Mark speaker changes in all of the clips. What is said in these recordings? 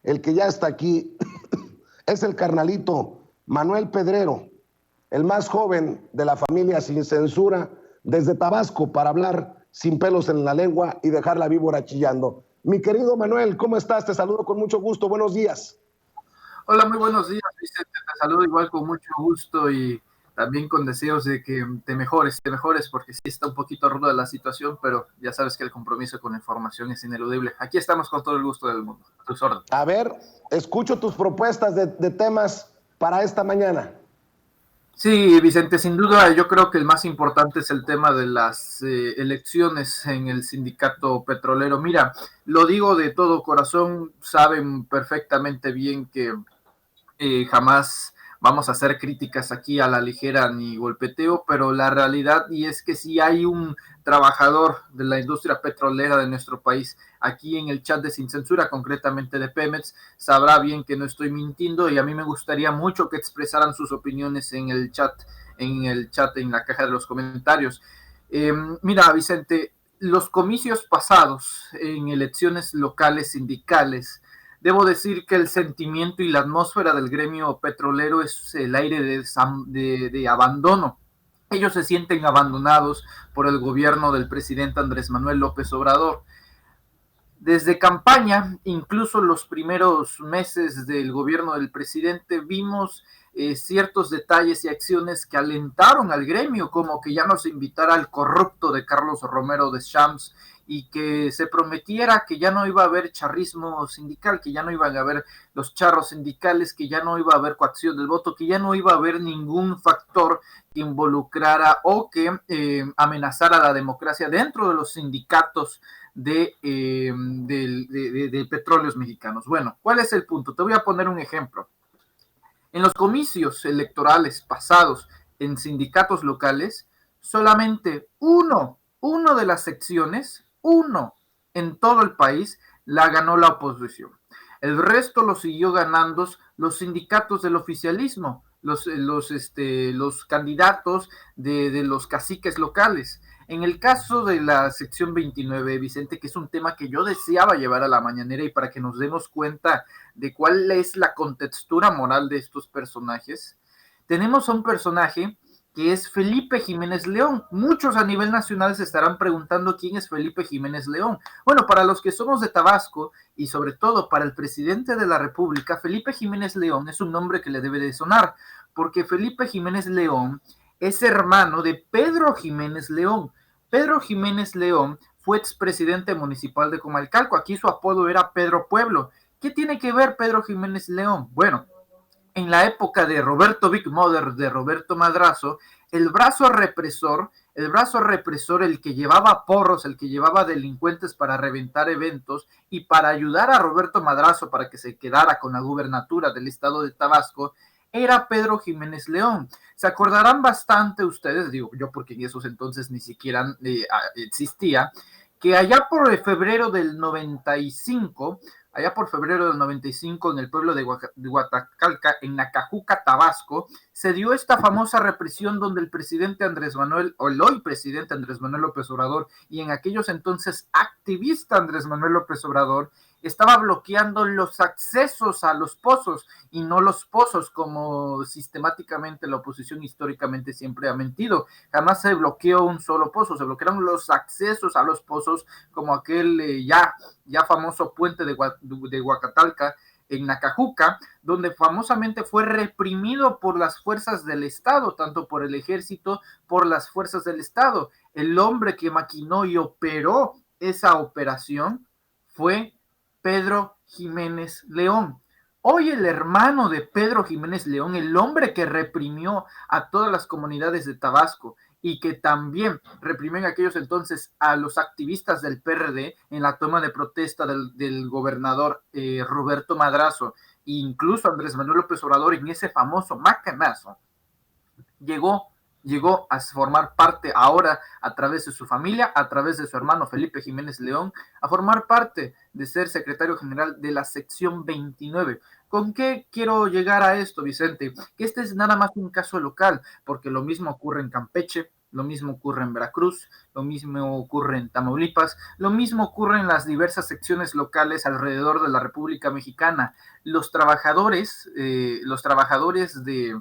Speaker 1: El que ya está aquí es el carnalito Manuel Pedrero, el más joven de la familia Sin Censura, desde Tabasco, para hablar sin pelos en la lengua y dejar la víbora chillando. Mi querido Manuel, ¿cómo estás? Te saludo con mucho gusto. Buenos días.
Speaker 2: Hola, muy buenos días, Vicente. Te saludo igual con mucho gusto y también con deseos de que te mejores, porque sí está un poquito ruda la situación, pero ya sabes que el compromiso con la información es ineludible. Aquí estamos con todo el gusto del mundo. A tus órdenes.
Speaker 1: A ver, escucho tus propuestas de temas para esta mañana.
Speaker 2: Sí, Vicente, sin duda yo creo que el más importante es el tema de las elecciones en el sindicato petrolero. Mira, lo digo de todo corazón, saben perfectamente bien que jamás vamos a hacer críticas aquí a la ligera ni golpeteo, pero la realidad y es que si hay un trabajador de la industria petrolera de nuestro país aquí en el chat de Sin Censura, concretamente de Pemex, sabrá bien que no estoy mintiendo y a mí me gustaría mucho que expresaran sus opiniones en la caja de los comentarios. Mira, Vicente, los comicios pasados en elecciones locales sindicales, debo decir que el sentimiento y la atmósfera del gremio petrolero es el aire de abandono. Ellos se sienten abandonados por el gobierno del presidente Andrés Manuel López Obrador. Desde campaña, incluso los primeros meses del gobierno del presidente, vimos ciertos detalles y acciones que alentaron al gremio, como que ya no se invitara al corrupto de Carlos Romero de Champs y que se prometiera que ya no iba a haber charrismo sindical, que ya no iban a haber los charros sindicales, que ya no iba a haber coacción del voto, que ya no iba a haber ningún factor que involucrara o que amenazara la democracia dentro de los sindicatos de petróleos mexicanos. Bueno, ¿cuál es el punto? Te voy a poner un ejemplo. En los comicios electorales pasados en sindicatos locales, solamente uno de las secciones, uno en todo el país, la ganó la oposición. El resto lo siguió ganando los sindicatos del oficialismo, los candidatos de los caciques locales. En el caso de la sección 29, Vicente, que es un tema que yo deseaba llevar a la mañanera y para que nos demos cuenta de cuál es la contextura moral de estos personajes, tenemos a un personaje que es Felipe Jiménez León. Muchos a nivel nacional se estarán preguntando quién es Felipe Jiménez León. Bueno, para los que somos de Tabasco y sobre todo para el presidente de la República, Felipe Jiménez León es un nombre que le debe de sonar, porque Felipe Jiménez León es hermano de Pedro Jiménez León. Pedro Jiménez León fue expresidente municipal de Comalcalco. Aquí su apodo era Pedro Pueblo. ¿Qué tiene que ver Pedro Jiménez León? Bueno, en la época de Roberto Big Mother, de Roberto Madrazo, el brazo represor, el que llevaba porros, el que llevaba delincuentes para reventar eventos y para ayudar a Roberto Madrazo para que se quedara con la gubernatura del estado de Tabasco, era Pedro Jiménez León. Se acordarán bastante ustedes, digo yo porque en esos entonces ni siquiera existía, que allá por febrero del 95, en el pueblo de Huatacalca, en Nacajuca, Tabasco, se dio esta famosa represión donde el presidente Andrés Manuel, o el hoy presidente Andrés Manuel López Obrador, y en aquellos entonces activista Andrés Manuel López Obrador, estaba bloqueando los accesos a los pozos, y no los pozos como sistemáticamente la oposición históricamente siempre ha mentido. Jamás se bloqueó un solo pozo, se bloquearon los accesos a los pozos, como aquel ya famoso puente de Huacatalca en Nacajuca, donde famosamente fue reprimido por las fuerzas del Estado, tanto por el ejército, por las fuerzas del Estado. El hombre que maquinó y operó esa operación fue Pedro Jiménez León. Hoy el hermano de Pedro Jiménez León, el hombre que reprimió a todas las comunidades de Tabasco y que también reprimió en aquellos entonces a los activistas del PRD en la toma de protesta del gobernador Roberto Madrazo, e incluso Andrés Manuel López Obrador en ese famoso macanazo, llegó a formar parte ahora a través de su familia, a través de su hermano Felipe Jiménez León, a formar parte de ser secretario general de la sección 29. ¿Con qué quiero llegar a esto, Vicente? Que este es nada más un caso local, porque lo mismo ocurre en Campeche, lo mismo ocurre en Veracruz, lo mismo ocurre en Tamaulipas, lo mismo ocurre en las diversas secciones locales alrededor de la República Mexicana. Los trabajadores de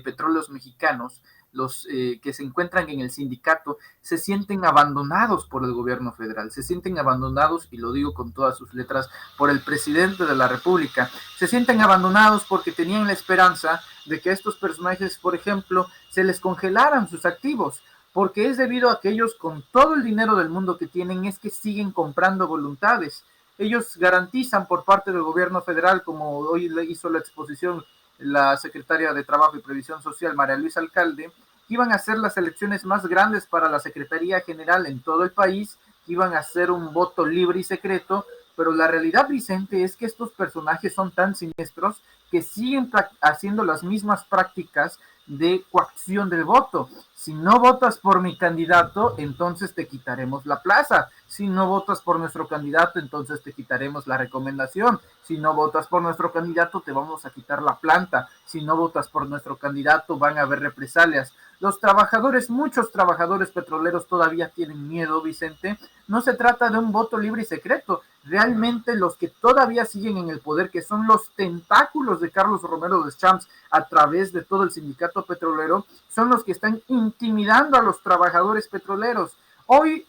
Speaker 2: petróleos mexicanos, los que se encuentran en el sindicato, se sienten abandonados por el gobierno federal, se sienten abandonados, y lo digo con todas sus letras, por el presidente de la República. Se sienten abandonados porque tenían la esperanza de que a estos personajes, por ejemplo, se les congelaran sus activos, porque es debido a que ellos, con todo el dinero del mundo que tienen, es que siguen comprando voluntades. Ellos garantizan por parte del gobierno federal, como hoy le hizo la exposición la secretaria de Trabajo y Previsión Social, María Luisa Alcalde, que iban a ser las elecciones más grandes para la Secretaría General en todo el país, que iban a ser un voto libre y secreto, pero la realidad, Vicente, es que estos personajes son tan siniestros que siguen haciendo las mismas prácticas de coacción del voto. Si no votas por mi candidato, entonces te quitaremos la plaza. Si no votas por nuestro candidato, entonces te quitaremos la recomendación. Si no votas por nuestro candidato, te vamos a quitar la planta. Si no votas por nuestro candidato, van a haber represalias. Los trabajadores, muchos trabajadores petroleros todavía tienen miedo, Vicente. No se trata de un voto libre y secreto. Realmente los que todavía siguen en el poder, que son los tentáculos de Carlos Romero Deschamps a través de todo el sindicato petrolero, son los que están intimidando a los trabajadores petroleros. Hoy,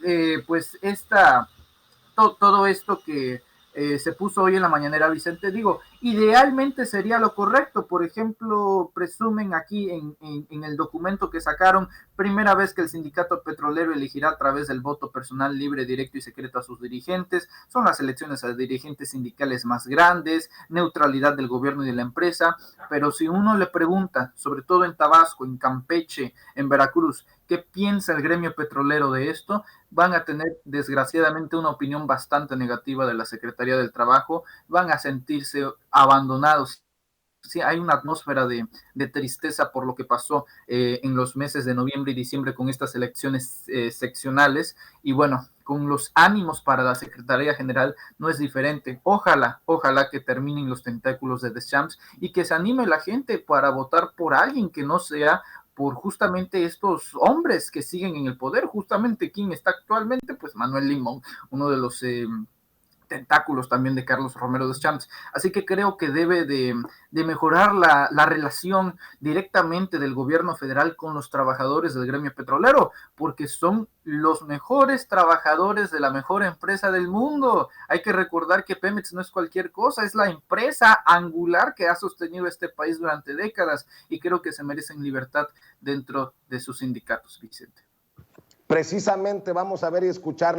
Speaker 2: todo esto que se puso hoy en la mañanera, Vicente, digo, idealmente sería lo correcto. Por ejemplo, presumen aquí en el documento que sacaron, primera vez que el sindicato petrolero elegirá a través del voto personal libre, directo y secreto a sus dirigentes. Son las elecciones a dirigentes sindicales más grandes, neutralidad del gobierno y de la empresa. Pero si uno le pregunta, sobre todo en Tabasco, en Campeche, en Veracruz, ¿qué piensa el gremio petrolero de esto? Van a tener desgraciadamente una opinión bastante negativa de la Secretaría del Trabajo, van a sentirse abandonados. Sí, hay una atmósfera de tristeza por lo que pasó en los meses de noviembre y diciembre con estas elecciones seccionales, y bueno, con los ánimos para la Secretaría General no es diferente. Ojalá que terminen los tentáculos de Deschamps y que se anime la gente para votar por alguien que no sea por justamente estos hombres que siguen en el poder. Justamente quien está actualmente, pues Manuel Limón, uno de los tentáculos también de Carlos Romero Deschamps. Así que creo que debe de mejorar la relación directamente del gobierno federal con los trabajadores del gremio petrolero, porque son los mejores trabajadores de la mejor empresa del mundo. Hay que recordar que Pemex no es cualquier cosa, es la empresa angular que ha sostenido este país durante décadas, y creo que se merecen libertad dentro de sus sindicatos, Vicente.
Speaker 1: Precisamente vamos a ver y escuchar